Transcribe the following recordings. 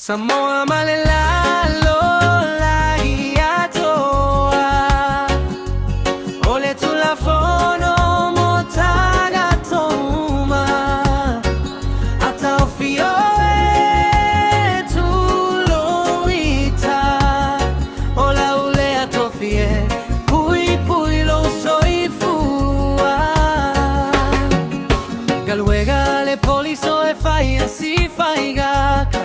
Samoa malelalo lagi atoa ole tulafono motaga toma ata ofio tuloita ola ule atofie pui pui lo soifua galuega le poliso e fai así fai gaka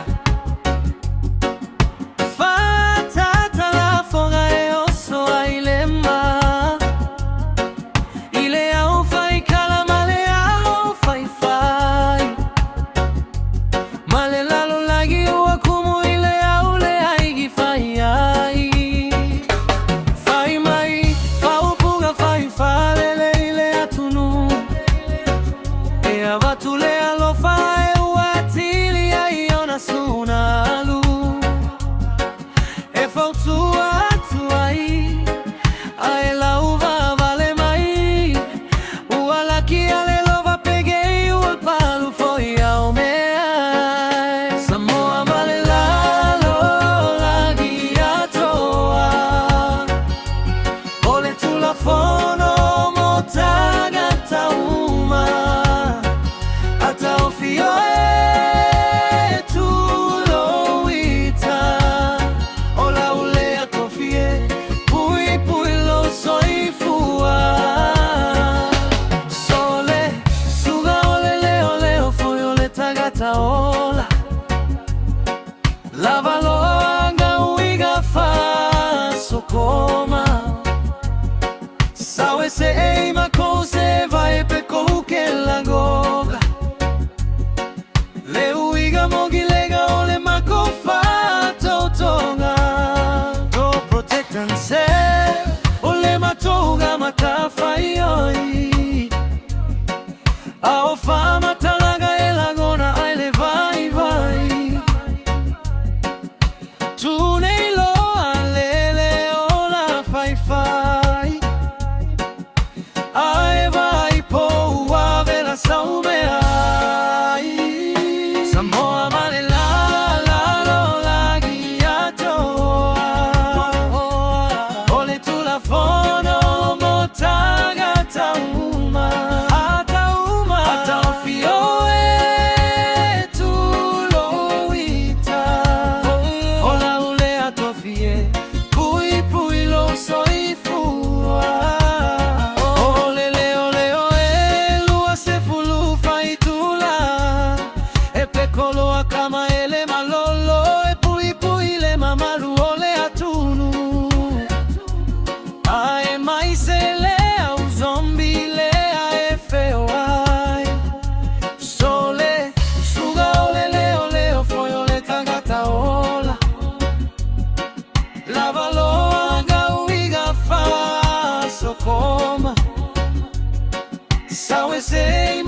Lavaloanga uiga fa sokoma sawe se eima kose vai pe kohuke lagoga le uiga mogilega ole makofa totonga to protect and save ole matoga matafa yoi ao fama talaga elagona aile vai vai tunelo alele ola fai fai ai vai po ave la saume ai Samoa malelalo lagi atoa ole tulafono motaga tauma ata ofio kama ele malolo e pui pui le mamaru ole atunu ai mai se le au zombi le e feo ai sole suga ole o foi ole tangata ola lavalo anga uiga fa sokoma sawe sei